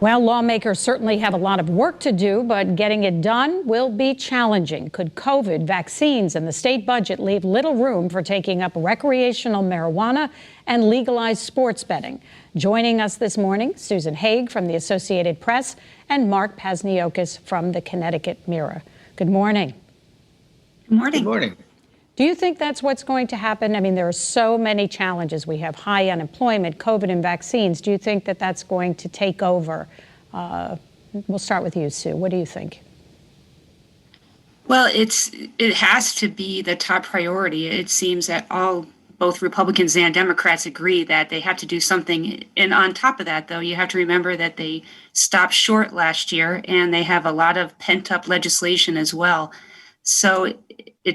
Well, lawmakers certainly have a lot of work to do, but getting it done will be challenging. Could COVID, vaccines, and the state budget leave little room for taking up recreational marijuana and legalized sports betting? Joining us this morning, Susan Hague from the Associated Press and Mark Pazniokas from the Connecticut Mirror. Good morning. Good morning. Good morning. Do you think that's what's going to happen? I mean, there are so many challenges. We have high unemployment, COVID, and vaccines. Do you think that that's going to take over? We'll start with you, Sue. What do you think? Well, it has to be the top priority. It seems that both Republicans and Democrats agree that they have to do something. And on top of that, though, you have to remember that they stopped short last year, and they have a lot of pent-up legislation as well. So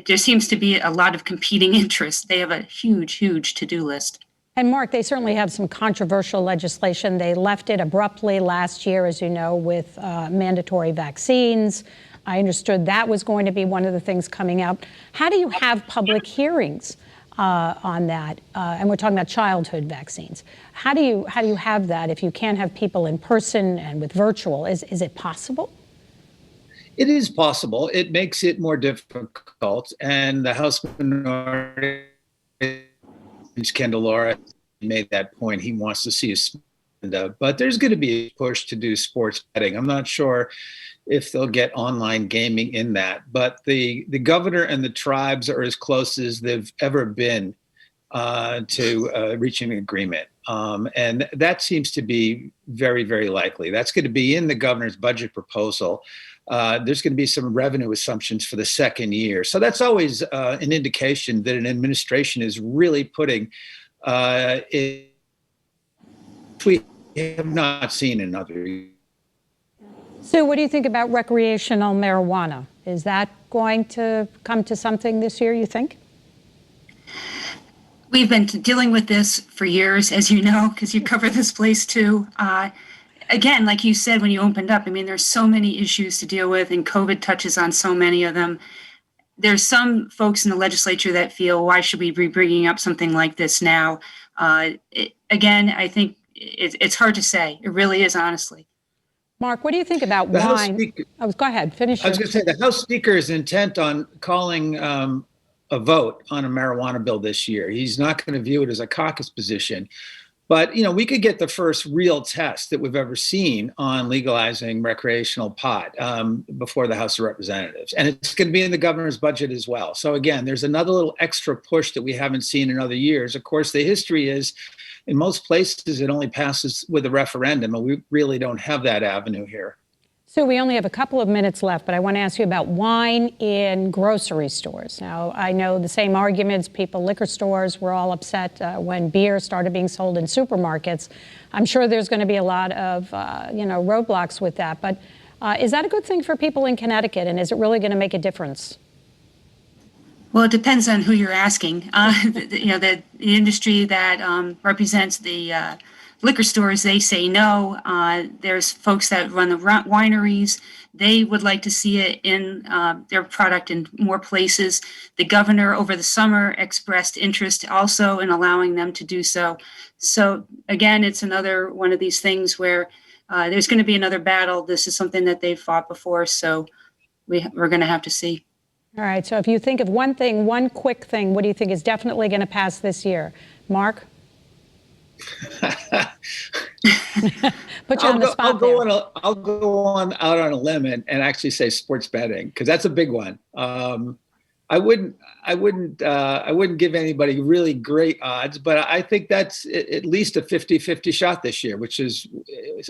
there seems to be a lot of competing interests. They have a huge, huge to-do list. And Mark, they certainly have some controversial legislation. They left it abruptly last year, as you know, with mandatory vaccines. I understood that was going to be one of the things coming out. How do you have public hearings on that? And we're talking about childhood vaccines. How do you have that if you can't have people in person and with virtual? Is it possible? It is possible. It makes it more difficult. And the House Minority, Kendall Laura, made that point. He wants to see us. But there's going to be a push to do sports betting. I'm not sure if they'll get online gaming in that. But the governor and the tribes are as close as they've ever been to reaching an agreement. And that seems to be very, very likely. That's going to be in the governor's budget proposal. There's going to be some revenue assumptions for the second year. So that's always an indication that an administration is really putting we have not seen in other years. So what do you think about recreational marijuana? Is that going to come to something this year, you think? We've been dealing with this for years, as you know, because you cover this place too. Again, like you said, when you opened up, I mean, there's so many issues to deal with, and COVID touches on so many of them. There's some folks in the legislature that feel, why should we be bringing up something like this now? Again, I think it's hard to say. It really is, honestly. Mark, what do you think about wine? Go ahead, finish. I was going to say, the House Speaker is intent on calling a vote on a marijuana bill this year. He's not going to view it as a caucus position. But, you know, we could get the first real test that we've ever seen on legalizing recreational pot before the House of Representatives. And it's going to be in the governor's budget as well. So, again, there's another little extra push that we haven't seen in other years. Of course, the history is in most places it only passes with a referendum, and we really don't have that avenue here. So we only have a couple of minutes left, but I want to ask you about wine in grocery stores. Now, I know the same arguments. Liquor stores were all upset when beer started being sold in supermarkets. I'm sure there's going to be a lot of, roadblocks with that. But is that a good thing for people in Connecticut, and is it really going to make a difference? Well, it depends on who you're asking. The industry that represents the liquor stores, they say no. There's folks that run the wineries. They would like to see it in their product in more places. The governor over the summer expressed interest also in allowing them to do so. So again, it's another one of these things where there's going to be another battle. This is something that they've fought before, so we're going to have to see. All right, so if you think of one thing, one quick thing, what do you think is definitely going to pass this year? Mark? Put you on the spot. I'll go on out on a limb and actually say sports betting, because that's a big one. I wouldn't give anybody really great odds, but I think that's at least a 50-50 shot this year, which is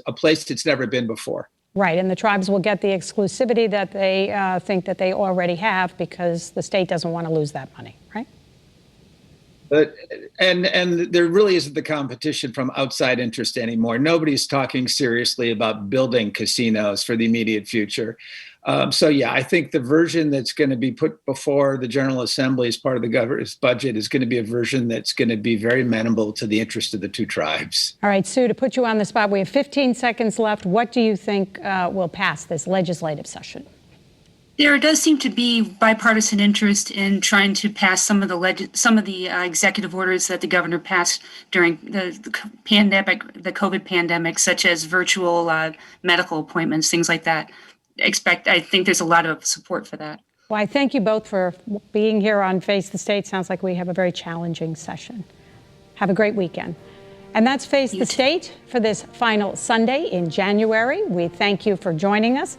a place that's never been before. Right, and the tribes will get the exclusivity that they think that they already have because the state doesn't want to lose that money, right? But and there really isn't the competition from outside interest anymore. Nobody's talking seriously about building casinos for the immediate future. So yeah, I think the version that's going to be put before the General Assembly as part of the governor's budget is going to be a version that's going to be very amenable to the interest of the two tribes. All right, Sue, to put you on the spot, we have 15 seconds left. What do you think will pass this legislative session? There does seem to be bipartisan interest in trying to pass some of the executive orders that the governor passed during the pandemic, the COVID pandemic, such as virtual medical appointments, things like that. I think there's a lot of support for that. Well, I thank you both for being here on Face the State. Sounds like we have a very challenging session. Have a great weekend. And that's Face the State for this final Sunday in January. We thank you for joining us.